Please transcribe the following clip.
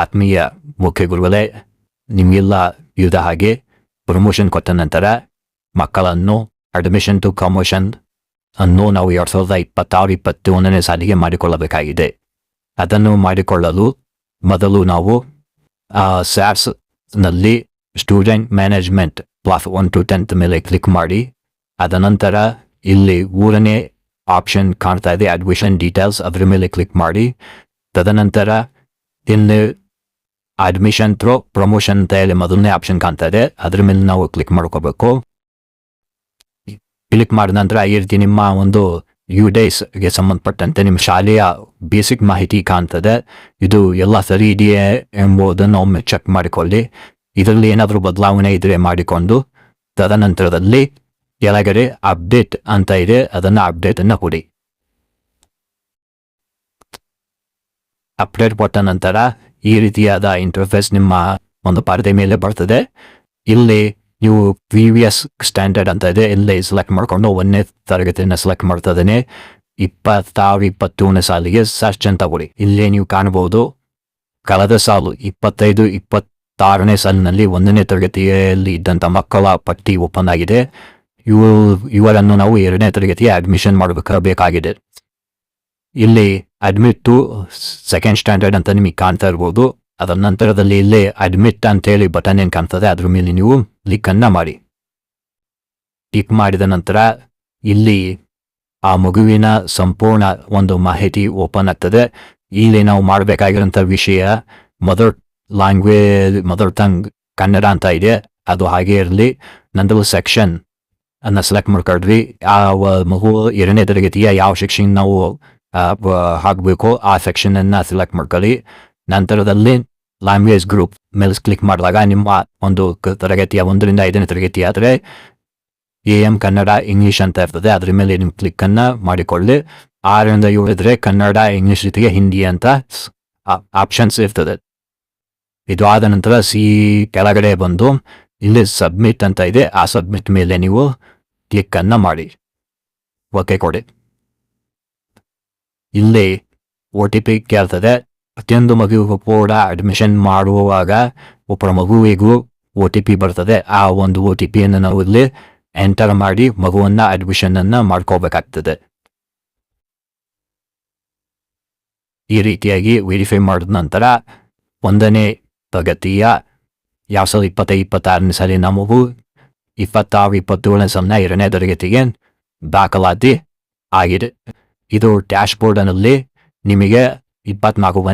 ಆತ್ಮೀಯ ಮುಖ್ಯ ಗುರುಗಳೇ, ನಿಮಗೆಲ್ಲ ತಿಳಿದ ಹಾಗೆ ಪ್ರಮೋಷನ್ ಕೊಟ್ಟ ನಂತರ ಮಕ್ಕಳನ್ನು ಅಡ್ಮಿಷನ್ ಟು ಕಮೋಷನ್ ಅನ್ನು ನಾವು 2026-21ನೇ ಸಾಲಿಗೆ ಮಾಡಿಕೊಳ್ಳಬೇಕಾಗಿದೆ. ಅದನ್ನು ಮಾಡಿಕೊಳ್ಳಲು ಮೊದಲು ನಾವು ಸ್ಯಾಟ್ಸ್ ನಲ್ಲಿ student management class 1 to 10th ಮೇಲೆ ಕ್ಲಿಕ್ ಮಾಡಿ, ಅದ ನಂತರ ಇಲ್ಲಿ 3ನೇ ಆಪ್ಷನ್ ಕಾಣ್ತಾ ಇದೆ ಅಡ್ಮಿಷನ್ ಡೀಟೇಲ್ಸ್, ಅದ್ರ ಮೇಲೆ ಕ್ಲಿಕ್ ಮಾಡಿ. ತದನಂತರ ಇಲ್ಲಿ ಅಡ್ಮಿಷನ್ ಥ್ರೋ ಪ್ರಮೋಷನ್ ಅಂತ ಹೇಳಿ ಮೊದಲನೇ ಆಪ್ಷನ್ ಕಾಣ್ತಾ ಇದೆ, ಅದ್ರ ಮೇಲೆ ನಾವು ಕ್ಲಿಕ್ ಮಾಡ್ಕೋಬೇಕು. ಕ್ಲಿಕ್ ಮಾಡಿದ ನಂತರ ಈ ರೀತಿ ನಿಮ್ಮ ಒಂದು ಗೆ ಸಂಬಂಧಪಟ್ಟಂತೆ ನಿಮ್ಮ ಶಾಲೆಯ ಬೇಸಿಕ್ ಮಾಹಿತಿ ಕಾಣ್ತದೆ. ಇದು ಎಲ್ಲ ಸರಿ ಇದೆಯೇ ಎಂಬುದನ್ನು ಒಮ್ಮೆ ಚೆಕ್ ಮಾಡಿಕೊಳ್ಳಿ. ಇದರಲ್ಲಿ ಏನಾದರೂ ಬದಲಾವಣೆ ಇದ್ರೆ ಮಾಡಿಕೊಂಡು ತದನಂತರದಲ್ಲಿ ಕೆಳಗಡೆ ಅಪ್ಡೇಟ್ ಅಂತ ಇದೆ, ಅದನ್ನು ಅಪ್ಡೇಟ್ ಅನ್ನು ಕೊಡಿ. ಅಪ್ಡೇಟ್ ಕೊಟ್ಟ ನಂತರ ಈ ರೀತಿಯಾದ ಇಂಟರ್ಫೇಸ್ ನಿಮ್ಮ ಒಂದು ಪರದೆ ಮೇಲೆ ಬರ್ತದೆ. ಇಲ್ಲಿ ನೀವು ಪ್ರೀವಿಯಸ್ ಸ್ಟ್ಯಾಂಡರ್ಡ್ ಅಂತ ಇದೆ, ಇಲ್ಲಿ ಸೆಲೆಕ್ಟ್ ಮಾಡ್ಕೊಂಡು 1ನೇ ತರಗತಿಯನ್ನು ಸೆಲೆಕ್ಟ್ ಮಾಡ್ತದೇನೆ. 26-21ನೇ ಸಾಲಿಗೆ ಸರ್ಚ್ ಅಂತ ಕೊಡಿ. ಇಲ್ಲಿ ನೀವು ಕಾಣಬಹುದು ಕಳೆದ ಸಾಲು 25-26ನೇ ಸಾಲಿನಲ್ಲಿ 1ನೇ ತರಗತಿಯಲ್ಲಿ ಇದ್ದಂಥ ಮಕ್ಕಳ ಪಟ್ಟಿ ಓಪನ್ ಆಗಿದೆ. ಇವರನ್ನು ನಾವು 2ನೇ ತರಗತಿಗೆ ಅಡ್ಮಿಷನ್ ಮಾಡಬೇಕಾಗಿದೆ. ಇಲ್ಲಿ ಅಡ್ಮಿಟ್ ಟು ಸೆಕೆಂಡ್ ಸ್ಟ್ಯಾಂಡರ್ಡ್ ಅಂತ ನಿಮಗೆ ಕಾಣ್ತಾ ಇರ್ಬೋದು. ಅದರ ನಂತರದಲ್ಲಿ ಇಲ್ಲಿ ಅಡ್ಮಿಟ್ ಅಂತೇಳಿ ಬಟನ್ ಏನು ಕಾಣ್ತದೆ ಅದ್ರ ಮೇಲೆ ನೀವು ಕ್ಲಿಕ್ ಅನ್ನ ಮಾಡಿ. ಕ್ಲಿಕ್ ಮಾಡಿದ ನಂತರ ಇಲ್ಲಿ ಆ ಮಗುವಿನ ಸಂಪೂರ್ಣ ಒಂದು ಮಾಹಿತಿ ಓಪನ್ ಆಗ್ತದೆ. ಇಲ್ಲಿ ನಾವು ಮಾಡಬೇಕಾಗಿರೋಂಥ ವಿಷಯ ಮದರ್ ಟಂಗ್ ಕನ್ನಡ ಅಂತ ಇದೆ, ಅದು ಹಾಗೆ ಇರಲಿ. ನಂತರ ಸೆಕ್ಷನ್ ಅನ್ನ ಸೆಲೆಕ್ಟ್ ಮಾಡ್ಕೊಳ್ರಿ. ಆ ಮಗು 2ನೇ ತರಗತಿಯ ಯಾವ ಸೆಕ್ಷನ್ ನಾವು ಹಾಕಬೇಕು ಆ ಸೆಕ್ಷನ್ ಅನ್ನ ಸೆಲೆಕ್ಟ್ ಮಾಡ್ಕೊಳ್ಳಿ. ನಂತರದಲ್ಲಿ ಲ್ಯಾಂಗ್ವೇಜ್ ಗ್ರೂಪ್ ಮೇಲೆ ಕ್ಲಿಕ್ ಮಾಡಿದಾಗ ನಿಮ್ಮ ಒಂದು ತರಗತಿಯ 1ರಿಂದ 5ನೇ ತರಗತಿ ಆದರೆ AM ಕನ್ನಡ ಇಂಗ್ಲಿಷ್ ಅಂತ ಇರ್ತದೆ, ಅದ್ರ ಮೇಲೆ ನಿಮ್ಮ ಕ್ಲಿಕ್ ಅನ್ನ ಮಾಡಿಕೊಳ್ಳಿ. 6ರಿಂದ 7 ಇದ್ರೆ ಕನ್ನಡ ಇಂಗ್ಲಿಷ್ ಜೊತೆಗೆ ಹಿಂದಿ ಅಂತ ಆಪ್ಷನ್ಸ್ ಇರ್ತದೆ. ಇದು ಆದ ನಂತರ ಕೆಳಗಡೆ ಬಂದು ಇಲ್ಲಿ ಸಬ್ಮಿಟ್ ಅಂತ ಇದೆ, ಆ ಸಬ್ಮಿಟ್ ಮೇಲೆ ನೀವು ಕ್ಲಿಕ್ ಅನ್ನ ಮಾಡಿ, ಓಕೆ ಕೊಡಿ. ಇಲ್ಲಿ OTP ಕೇಳ್ತದೆ. ಪ್ರತಿಯೊಂದು ಮಗುವಿಗೂ ಕೂಡ ಅಡ್ಮಿಷನ್ ಮಾಡುವಾಗ ಒಬ್ಬರ ಮಗುವಿಗೂ OTP ಬರ್ತದೆ. ಆ ಒಂದು OTPಯನ್ನು ನಾವು ಇಲ್ಲಿ ಎಂಟರ್ ಮಾಡಿ ಮಗುವನ್ನ ಅಡ್ಮಿಷನ್ ಅನ್ನ ಮಾಡ್ಕೋಬೇಕಾಗ್ತದೆ. ಈ ರೀತಿಯಾಗಿ ವೆರಿಫೈ ಮಾಡಿದ ನಂತರ 1ನೇ ತರಗತಿಯ 2025-26ನೇ ಸಾಲಿನ ಮಗು 26-27ನೇ ಸಾಲಿನ 2ನೇ ತರಗತಿಗೆ ದಾಖಲಾತಿ ಆಗಿದೆ. ಇದು ಡ್ಯಾಶ್ ಬೋರ್ಡ್ನಲ್ಲಿ ನಿಮಗೆ 24